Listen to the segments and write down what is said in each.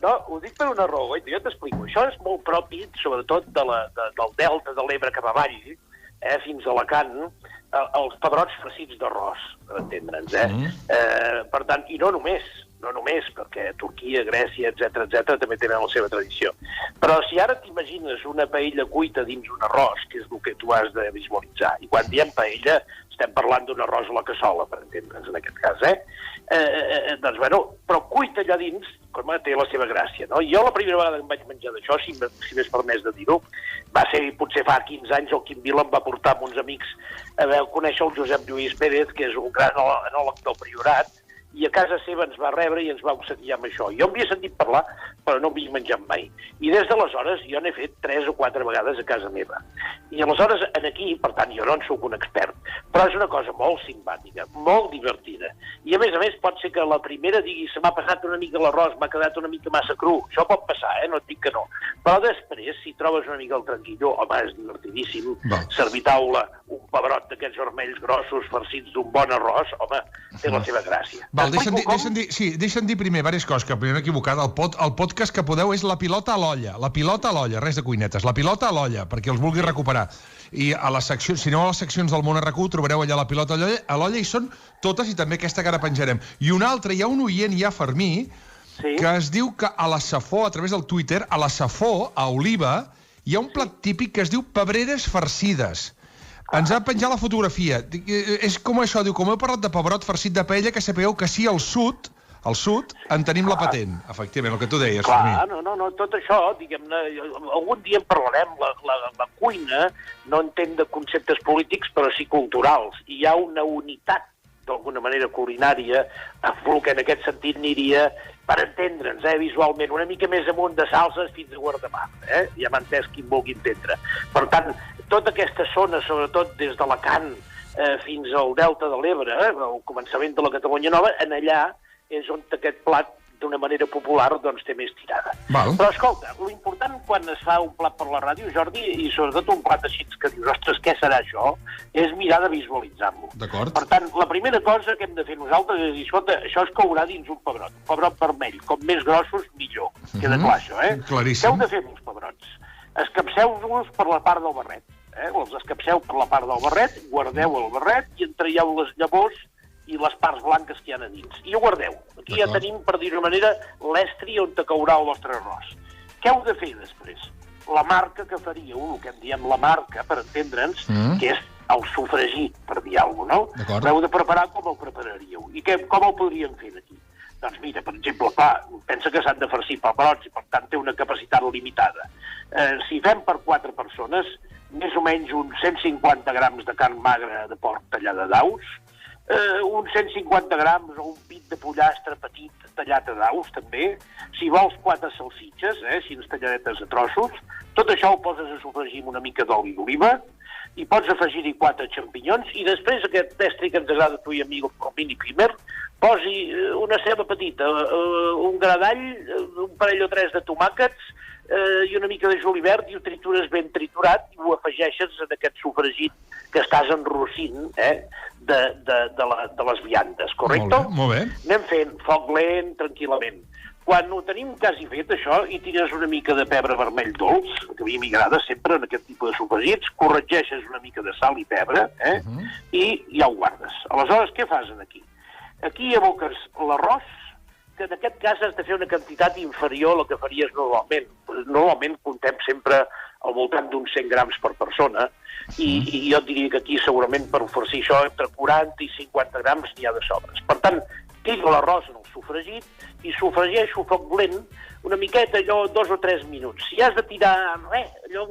No, ho dic per una raó, jo t'explico. Això és molt propi, sobretot del delta de l'Ebre cap avall, fins a Alacant, els pebrots farcits d'arròs, per entendre'ns, Per tant, i no només, perquè Turquia, Grècia, etc també tenen la seva tradició. Però si ara t'imagines una paella cuita dins un arròs, que és el que tu has de visualitzar, i quan diem paella estem parlant d'un arròs a la cassola, per entendre'ns en aquest cas, doncs, bueno, però cuita allà dins, com té la seva gràcia, no? Jo la primera vegada que em vaig menjar d'això, si m'és permès de dir-ho, va ser potser fa 15 anys, el Quim Vila em va portar amb uns amics a conèixer el Josep Lluís Pérez, que és un gran enòleg del Priorat, i a casa seva ens va rebre i ens va obsequiar amb això. Jo m'havia sentit parlar, però no m'havia menjat mai. I des d'aleshores jo n'he fet 3 o 4 vegades a casa meva. I aleshores, aquí, per tant, jo no en soc un expert, però és una cosa molt simpàtica, molt divertida. I a més, pot ser que la primera digui se m'ha passat una mica l'arròs, m'ha quedat una mica massa cru. Això pot passar, no et dic que no. Però després, si trobes una mica el tranquilló, home, és divertidíssim. Servir taula, un pebrot d'aquests vermells grossos farcits d'un bon arròs, home, té la seva gràcia. Deixa'm dir primer diverses coses, que primer m'he equivocat. El podcast que podeu és La pilota a l'olla. La pilota a l'olla, res de cuinetes. La pilota a l'olla, perquè els vulgui recuperar. I a les seccions, si aneu a les seccions del Món RQ, trobareu allà La pilota a l'olla i són totes, i també aquesta que ara penjarem. I una altra, hi ha un oient, Fermí, que es diu que a la Safó, a través del Twitter, a la Safó, a Oliva, hi ha un plat típic que es diu pebreres farcides. Ens ha penjat la fotografia. És com això, diu, com heu parlat de pebrot farcit de paella, que sapigueu que sí, al sud en tenim la patent. Efectivament, el que tu deies, Fermí. Clar, no, tot això, diguem-ne, algun dia en parlarem, la cuina no entén de conceptes polítics, però sí culturals. I hi ha una unitat, d'alguna manera, culinària, el que en aquest sentit aniria, per entendre'ns, visualment, una mica més amunt de Salses fins a Guardamar. Ja m'ha entès qui em vulgui entendre. Per tant, tota aquesta zona, sobretot des d'Alacant fins al delta de l'Ebre, al començament de la Catalunya Nova, en allà és on aquest plat, d'una manera popular, doncs té més tirada. Però escolta, l'important quan es fa un plat per la ràdio, Jordi, i sobretot un plat així que dius, ostres, què serà això? És mirar de visualitzar-lo. Per tant, la primera cosa que hem de fer nosaltres és dir, escolta, això es courà dins un pebrot vermell, com més grossos, millor. Queda clar, això, Claríssim. Què heu de fer amb els pebrots? Escapceu-los per la part del barret. Els escapceu per la part del barret, guardeu el barret i en traieu les llavors i les parts blanques que hi ha a dins. I ho guardeu. Aquí ja tenim, per dir-ho d'una manera, l'estri on te caurà el vostre arròs. Què heu de fer després? La marca que faríeu, el que en diem la marca, per entendre'ns, que és el sofregit, per dir alguna cosa, no? L'heu de preparar com el prepararíeu. I com el podríem fer aquí? Doncs mira, per exemple, pensa que s'han de farcir pebrots i per tant té una capacitat limitada. Si fem per 4 persones, més o menys uns 150 grams de carn magra de porc tallada d'aus, uns 150 grams o un pit de pollastre petit tallat a daus, també. Si vols 4 salsitxes, així talladetes a trossos, tot això ho poses a sofregir amb una mica d'oli d'oliva i pots afegir-hi 4 xampinyons i després aquest estri que ens agrada a tu i a mi, el mini primer, posi una ceba petita, un gra d'all, un parell o 3 de tomàquets i una mica de julivert i ho tritures ben triturat i ho afegeixes en aquest sofregit que estàs enrossint de les viandes, correcte? Molt bé. Anem fent foc lent, tranquil·lament. Quan ho tenim quasi fet, això, i tires una mica de pebre vermell dolç, que a mi m'agrada sempre en aquest tipus de sofregits, corregeixes una mica de sal i pebre, i ja ho guardes. Aleshores, què fas aquí? Aquí aboques l'arròs, que en aquest cas has de fer una quantitat inferior a la que faries normalment. Normalment contem sempre al voltant d'uns 100 grams per persona, i jo diria que aquí segurament per farcir això entre 40 i 50 grams n'hi ha de sobres. Per tant, tiro l'arròs en el sofregit i sofregeixo a foc lent una miqueta, allò, 2 o 3 minuts. Si has de tirar allò,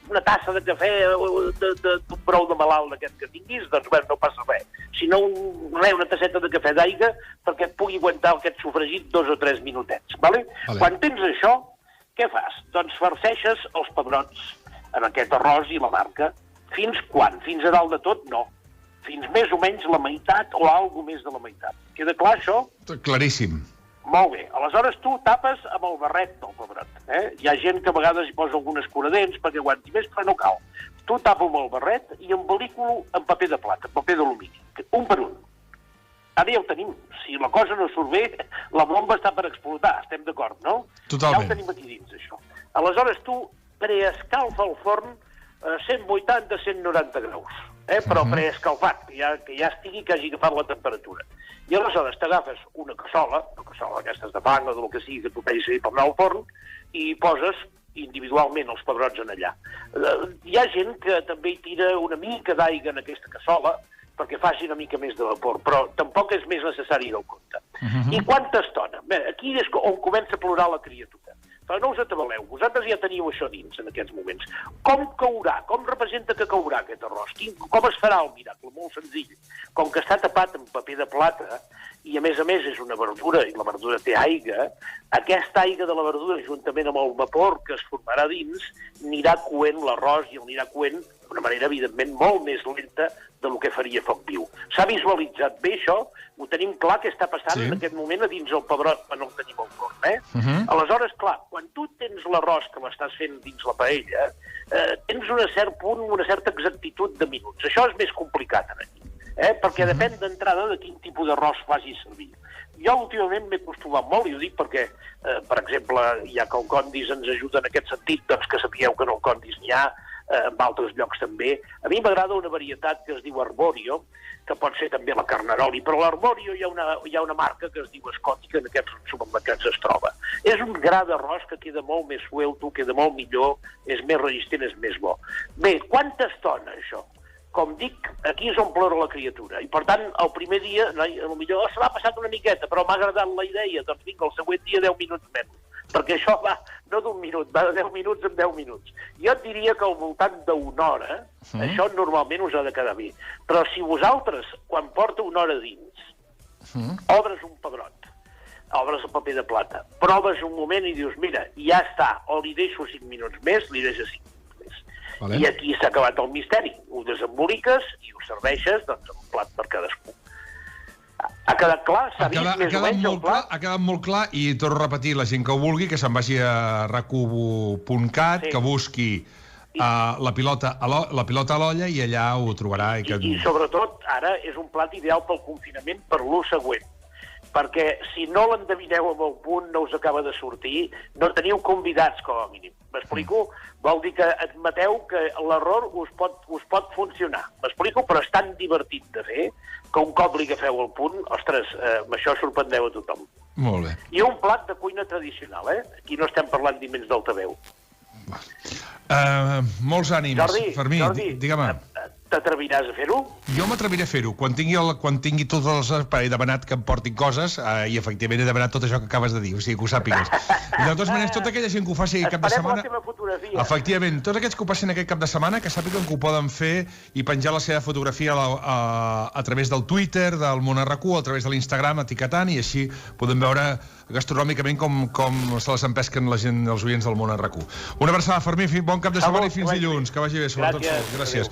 una tassa de cafè d'un brou de malalt d'aquest que tinguis, doncs bé, no passa res. Si no, una tasseta de cafè d'aigua perquè et pugui aguantar aquest sofregit 2 o 3 minutets. Quan tens això, què fas? Doncs farceixes els pebrots en aquest arròs i la marca. Fins quan? Fins a dalt de tot? No. Fins més o menys la meitat o alguna més de la meitat. Queda clar, això? Claríssim. Molt bé. Aleshores, tu tapes amb el barret del pebrot. Hi ha gent que a vegades hi posa algunes curadents perquè aguanti més, però no cal. Tu tapa amb el barret i embolico-lo en paper de plata, paper d'alumini, un per un. Ara ja ho tenim. Si la cosa no surt bé, la bomba està per explotar, estem d'acord, no? Totalment. Ja ho tenim aquí dins, això. Aleshores, tu preescalfa el forn a 180-190 graus, però preescalfat, que ja estigui, que hagi agafat la temperatura. I aleshores t'agafes una cassola aquestes de fang o del que sigui que tu feis per anar al forn, i poses individualment els pebrots en allà. Hi ha gent que també hi tira una mica d'aigua en aquesta cassola perquè faci una mica més de vapor, però tampoc és més necessari del compte. I quanta estona? Bé, aquí és on comença a plorar la criatura. Però no us atabaleu, vosaltres ja teniu això dins en aquests moments. Com caurà? Com representa que caurà aquest arròs? Com es farà el miracle? Molt senzill. Com que està tapat amb paper de plata, i a més és una verdura, i la verdura té aigua, aquesta aigua de la verdura, juntament amb el vapor que es formarà dins, anirà coent l'arròs i el anirà coent d'una manera, evidentment, molt més lenta del que faria foc viu. S'ha visualitzat bé això? Ho tenim clar que està passant en aquest moment a dins el pebrot quan el tenim al forn, Aleshores, clar, quan tu tens l'arròs que l'estàs fent dins la paella, tens un cert punt, una certa exactitud de minuts. Això és més complicat aquí, perquè depèn d'entrada de quin tipus d'arròs facis servir. Jo últimament m'he acostumat molt, i ho dic perquè, per exemple, ja que el Condis ens ajuda en aquest sentit, doncs que sapigueu que en el Condis n'hi ha, en altres llocs també. A mi m'agrada una varietat que es diu Arborio, que pot ser també la Carnaroli, però l'Arborio hi ha una marca que es diu Scotty, que en aquests supermercats es troba. És un gra d'arròs que queda molt més suelto, queda molt millor, és més resistent, és més bo. Bé, quanta estona, això? Com dic, aquí és on plora la criatura. I, per tant, el primer dia, potser se l'ha passat una miqueta, però m'ha agradat la idea, doncs vinga, el següent dia 10 minuts menys. Perquè això va, no d'un minut, va de 10 minuts en 10 minuts. Jo et diria que al voltant d'una hora, això normalment us ha de quedar bé. Però si vosaltres, quan porta una hora dins, obres un pebrot, obres el paper de plata, proves un moment i dius, mira, ja està, o li deixo 5 minuts més, li deixo 5 minuts més. Vale. I aquí s'ha acabat el misteri. Ho desemboliques i ho serveixes, doncs, un plat per cadascú. Ha quedat clar? S'ha vist més o menys el plat? Ha quedat molt clar, i torno a repetir, la gent que ho vulgui, que se'n vagi a racubo.cat, que busqui la pilota a l'olla i allà ho trobarà. I sobretot, ara és un plat ideal pel confinament per l'ús següent. Perquè si no l'endevineu amb el punt, no us acaba de sortir, no teniu convidats, com a mínim. M'explico? Vol dir que admeteu que l'error us pot funcionar. M'explico? Però és tan divertit de fer que un cop li agafeu el punt, ostres, amb això sorprendeu a tothom. Molt bé. I un plat de cuina tradicional, Aquí no estem parlant d'iments d'altaveu. Molts ànims, Fermí, digue'm. T'atreviràs a fer-ho? Jo m'atreviré a fer-ho. Quan tingui tots els... He demanat que em portin coses i efectivament he demanat tot això que acabes de dir, o sigui, que ho sàpigues. I de totes maneres, tota aquella gent que ho faci cap de setmana... Esperem la teva fotografia. Efectivament, tots aquests que ho passin aquest cap de setmana, que sàpiguen que ho poden fer i penjar la seva fotografia a través del Twitter, del Món RQ, a través de l'Instagram, etiquetant, i així podem veure gastronòmicament com se les empesquen la gent, els oients del Món RQ. Una abraçada, Fermí, bon cap de setmana i fins dilluns. Que vagi bé, sobretot. Gràcies.